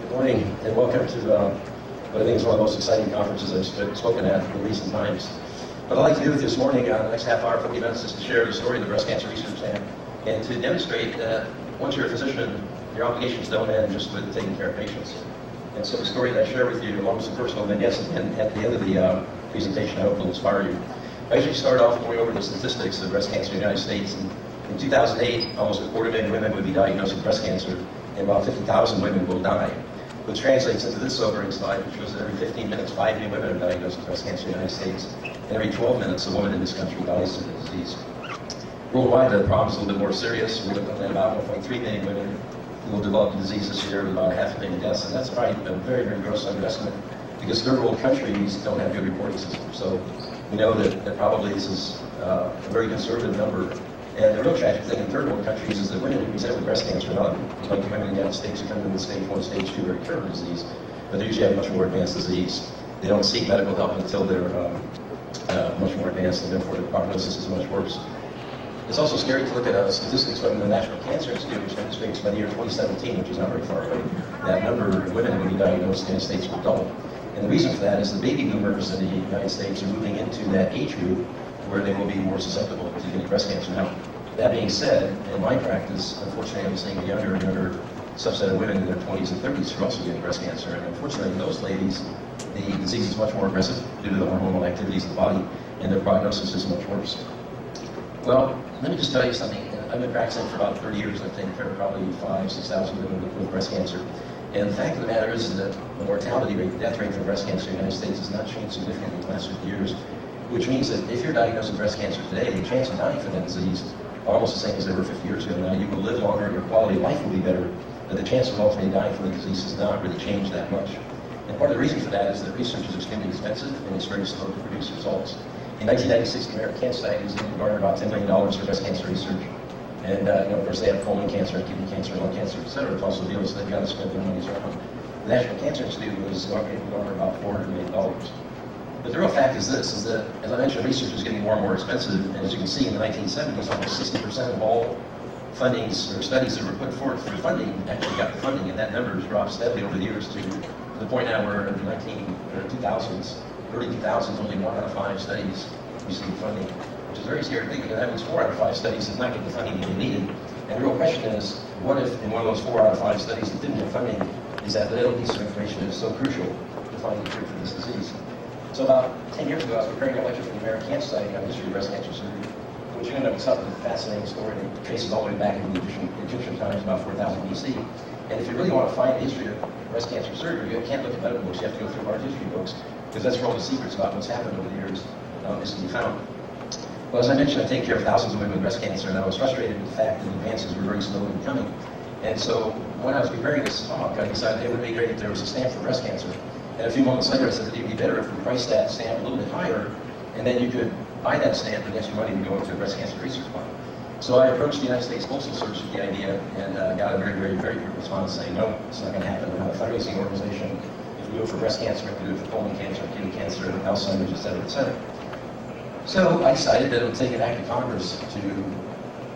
Good morning, and welcome to what I think is one of the most exciting conferences I've spoken at in recent times. What I'd like to do with you this morning, the next half hour, 40 minutes, is to share the story of the breast cancer research center and to demonstrate that once you're a physician, your obligations don't end just with taking care of patients. And so the story that I share with you, along with some personal vignettes at the end of the presentation, I hope will inspire you. I usually start off going over the statistics of breast cancer in the United States. And in 2008, almost 250,000 women would be diagnosed with breast cancer, and about 50,000 women will die. Which translates into this sobering slide, which shows that every 15 minutes, 5 new women are diagnosed with breast cancer in the United States, and every 12 minutes, a woman in this country dies of the disease. Worldwide, the problem is a little bit more serious. We're looking at about 1.3 million women who will develop the disease this year, with about 500,000 deaths, and that's probably a very, very gross underestimate, because third world countries don't have good reporting systems. So we know that probably this is a very conservative number. And the real tragic thing in third world countries is that women who present with breast cancer, not like women in the United States who come in with stage 1, stage 2 very curable disease, but they usually have much more advanced disease. They don't seek medical help until they're much more advanced, and therefore the prognosis is much worse. It's also scary to look at statistics from the National Cancer Institute, which demonstrates by the year 2017, which is not very far away, that number of women who will be diagnosed in the United States will double. And the reason for that is the baby boomers in the United States are moving into that age group where they will be more susceptible to getting breast cancer. Now, that being said, in my practice, unfortunately, I'm seeing a younger and younger subset of women in their 20s and 30s who are also getting breast cancer. And unfortunately, in those ladies, the disease is much more aggressive due to the hormonal activities of the body, and their prognosis is much worse. Well, let me just tell you something. I've been practicing for about 30 years. I've taken care of probably 5,000 to 6,000 women with breast cancer. And the fact of the matter is that the mortality rate, the death rate for breast cancer in the United States has not changed significantly in the last 50 years. Which means that if you're diagnosed with breast cancer today, the chance of dying from that disease are almost the same as they were 50 years ago. Now, you will live longer, your quality of life will be better, but the chance of ultimately dying from the disease has not really changed that much. And part of the reason for that is that research is extremely expensive and it's very slow to produce results. In 1996, the American Cancer Society was able to garner about $10 million for breast cancer research. And, of course, they have colon cancer, kidney cancer, lung cancer, et cetera, across the field, so they've got to spend their money around. The National Cancer Institute was able to garner about $400 million. But the real fact is this, is that, as I mentioned, research is getting more and more expensive, and as you can see, in the 1970s, almost 60% of all fundings or studies that were put forth for funding actually got the funding, and that number has dropped steadily over the years to the point now where in the 2000s, early 2000s, only 1 out of 5 studies received funding, which is a very scary thing, because that means 4 out of 5 studies did not get the funding that they needed. And the real question is, what if in one of those 4 out of 5 studies that didn't get funding, is that little piece of information is so crucial to finding a cure for this disease? So about 10 years ago, I was preparing a lecture for the American Cancer Society on the history of breast cancer surgery, which ended up with something fascinating story that traces all the way back into the Egyptian times, about 4000 BC. And if you really want to find the history of breast cancer surgery, you can't look at medical books, you have to go through large history books, because that's where all the secrets about what's happened over the years is to be found. Well, as I mentioned, I take care of thousands of women with breast cancer, and I was frustrated with the fact that advances were very slow in coming. And so when I was preparing this talk, I decided it would be great if there was a stamp for breast cancer. And a few moments later, I said that it would be better if we priced that stamp a little bit higher, and then you could buy that stamp and get your money to go into a breast cancer research fund. So I approached the United States Postal Service with the idea, and got a very, very, very quick response saying, no, it's not going to happen. We're not a fundraising organization. If we do it for breast cancer, we have to do it for colon cancer, kidney cancer, Alzheimer's, et cetera, et cetera. So I decided that it would take an act of Congress to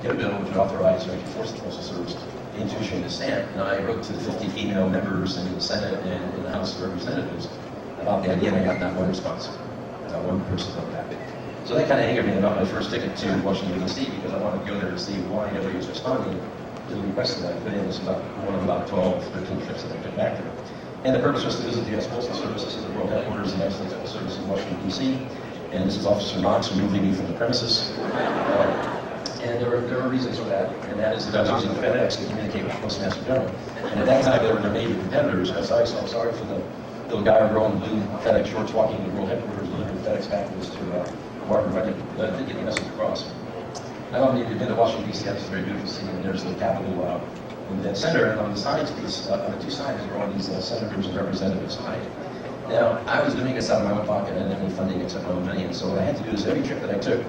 get a bill which would authorize or actually force the Postal Service into issuing the stamp, and I wrote to the 50 female members in the Senate and in the House of Representatives about the idea, and I got not one response. Not one person wrote back. So that kind of angered me about my first ticket to Washington, D.C., because I wanted to go there to see why nobody was responding to the request that I put in. This was one of about 12, 13 trips that I took back there. And the purpose was to visit the U.S. Postal Service. This is the world headquarters of the United States Postal Service in Washington, D.C., and this is Officer Knox removing me from the premises. And there were reasons for that, and that is that I was using FedEx to communicate with the Postmaster General. And at that time, there were no major competitors, and so I felt sorry for the little guy or girl in blue FedEx shorts walking into the world headquarters delivering FedEx packages to Martin Runyon. But I did get the message across. I don't know if you've been to Washington, D.C. That's a very beautiful city, and there's the Capitol in the center, and on the sides, on the two sides, there are all these senators and representatives hide. Now, I was doing this out of my own pocket. I didn't have any funding except my own money, and so what I had to do is every trip that I took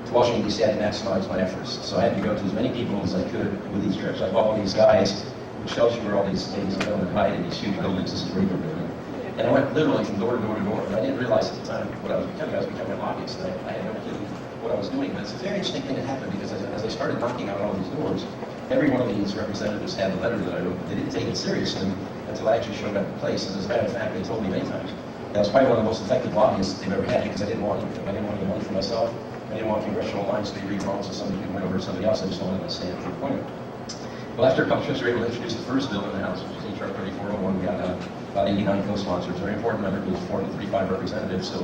to Washington, D.C., I had to maximize my efforts. So I had to go to as many people as I could with these trips. I bought all these guys, which tells you where all these ladies go and hide in these huge buildings. This is Raper Building. And I went literally from door to door to door, and I didn't realize at the time what I was becoming. I was becoming a lobbyist, and I had no clue what I was doing. But it's a very interesting thing that happened, because as I started knocking out all these doors, every one of these representatives had the letter that I wrote. They didn't take it seriously until I actually showed up in place. And as a matter of fact, they told me many times. That was probably one of the most effective lobbyists they've ever had because I didn't want anything. I didn't want any money for myself. I didn't want congressional lines to be redrawn so somebody went over to somebody else. I just wanted to stand for the point. Well, after a couple trips, we were able to introduce the first bill in the House, which is H.R. 3401. We got about 89 co-sponsors. Very important number. It was 435 representatives, so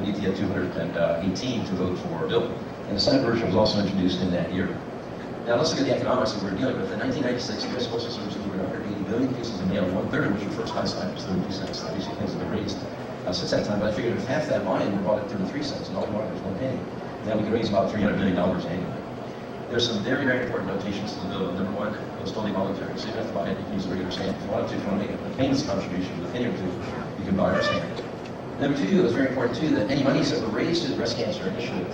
we need to get 218 to vote for a bill. And the Senate version was also introduced in that year. Now let's look at the economics that we're dealing with. In 1996, U.S. Postal Service delivered 180 billion pieces of mail, one-third of which were first-class items, 32 cents. Obviously, things have been raised since that time, but I figured if half that line were bought at 33 cents, and all we wanted was 1 penny, then we could raise about $300 million annually. There's some very, very important notations to the bill. Number one, it was totally voluntary, so you don't have to buy it. You can use a regular stamp. If you want to make a payments contribution with a penny or two, you can buy our stamp. Number two, it was very important too that any monies that were raised to the breast cancer initiative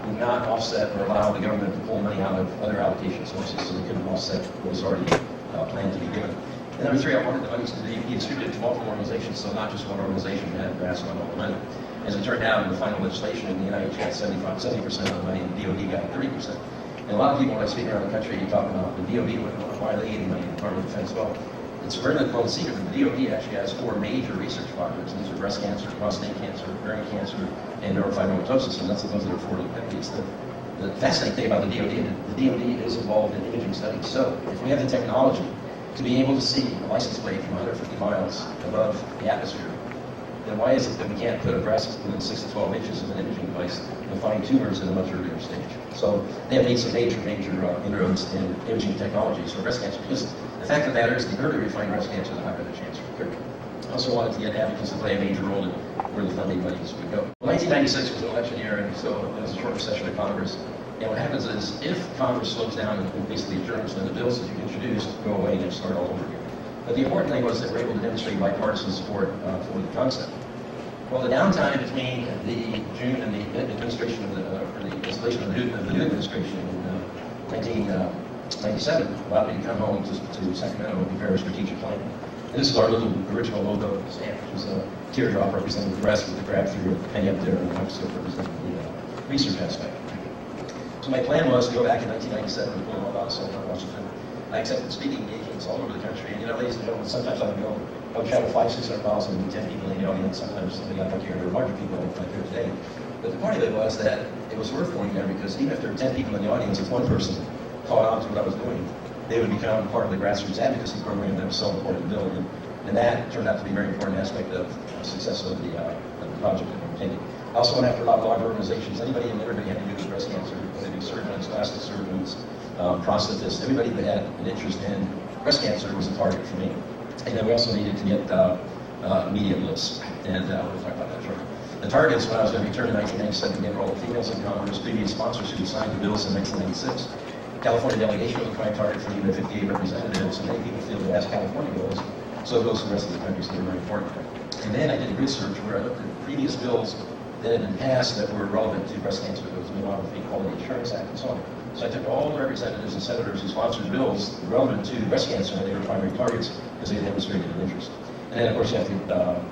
would not offset or allow the government to pull money out of other allocation sources, so they couldn't offset what was already planned to be given. And number three, I wanted the monies to be distributed to multiple organizations, so not just one organization had a grasp on all the money. As it turned out, in the final legislation, the NIH got 70% of the money, and the DoD got 30%. And a lot of people, when I speak around the country, you talk about the DoD, why are they getting money in the Department of Defense? Well, it's a very well secret that the DoD actually has 4 major research projects. These are breast cancer, prostate cancer, ovarian cancer, and neurofibromatosis, and that's the ones that are 4 entities. The fascinating thing about the DoD is involved in imaging studies. So if we have the technology to be able to see a license plate from 150 miles above the atmosphere, then why is it that we can't put a breast within 6 to 12 inches of an imaging device and find tumors at a much earlier stage? So they have made some major inroads in imaging technologies for breast cancer, because the fact of the matter is the earlier you find breast cancer, the higher the chance for cure. I also wanted to get advocates to play a major role in where the funding monies would go. Well, 1996 was an election year, and so it was a short session of Congress. And what happens is, if Congress slows down and basically adjourns, then the bills that you introduced go away and start all over again. But the important thing was that we're able to demonstrate bipartisan support for the concept. Well, the downtime between the June and the administration of the installation of the new administration in 1997 allowed me to come home to Sacramento and prepare a strategic plan. And this is our little original logo stamp, which is a teardrop representing the breast with the grab through a penny up there and the microscope representing the research aspect. So my plan was to go back in 1997 and pull them all out of Southern Washington. I accepted speaking engagements all over the country, and ladies and gentlemen, sometimes I would travel 500-600 miles and meet 10 people in the audience. Sometimes somebody got lucky, or there were larger people like here today. But the point of it was that it was worth going there, because even if there were 10 people in the audience, if one person caught on to what I was doing, they would become part of the Grassroots advocacy program that was so important to build. And that turned out to be a very important aspect of the success of the project that we were taking. I also went after a lot of large organizations. Anybody and everybody had to do with breast cancer, whether it be surgeons, plastic surgeons, prosthetists, everybody that had an interest in breast cancer was a target for me. And then we also needed to get media lists, and we'll talk about that shortly. The targets, when I was going to return in 1997, again, were all the females in Congress, previous sponsors who signed the bills in 1996. California delegation was a prime target for even 58 representatives, and many people feel that as California goes, so goes the rest of the country, so they're very important. And then I did a grid search where I looked at previous bills that had been passed that were relevant to breast cancer. There was the Mammography Quality Assurance Act and so on. So I took all the representatives and senators who sponsored bills relevant to breast cancer, and they were primary targets because they had demonstrated an interest. And then, of course, you have to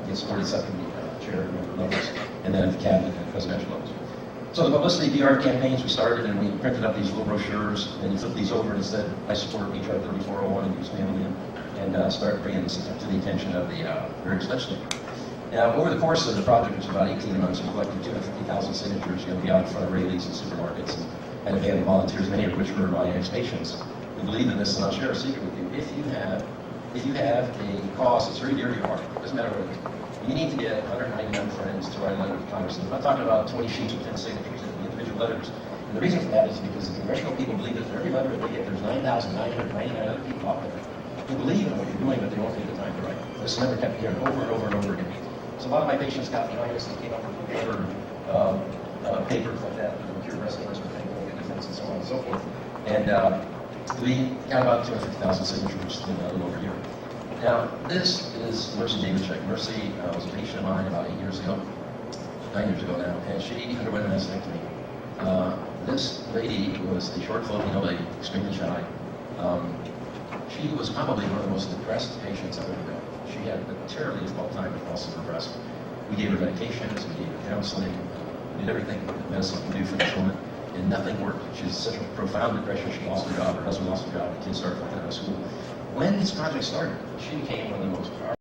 get supported subcommittee chair levels, and then at the cabinet and presidential levels. So the publicity PR campaigns we started, and we printed up these little brochures, and you flip these over and it said, I support HR 3401, and you just mail them in, and start bringing this to the attention of the various legislators. Now, over the course of the project, which was about 18 months, we collected 250,000 signatures. You're going to be out in front of Rayleigh's and supermarkets, and a band of volunteers, many of which were my ex-patients, who believe in this, and I'll share a secret with you. If you have a cause that's very dear to your heart, it doesn't matter what it is, you need to get 199 friends to write a letter to Congress. I'm not talking about 20 sheets with 10 signatures and individual letters. And the reason for that is because the congressional people believe that for every letter that they get, there's 9,999 other people out there who believe in what you're doing, but they won't take the time to write. This letter kept hearing over and over and over again. So a lot of my patients got behind us and came up with papers like that, cure breast cancer, defense, and so on and so forth. And we got about 250,000 signatures in a little over a year. Now, this is Mercy Davidchik. Mercy was a patient of mine about 9 years ago now, and she underwent a mastectomy. This lady was a short Filipino lady, extremely shy. She was probably one of the most depressed patients I've ever known. She had a terribly difficult time with loss of her breast. We gave her medications, we gave her counseling, we did everything that medicine can do for this woman. and nothing worked. She was in such a profound depression, she lost her job, her husband lost her job, the kids started flipping out of school. When this project started, she became one of the most powerful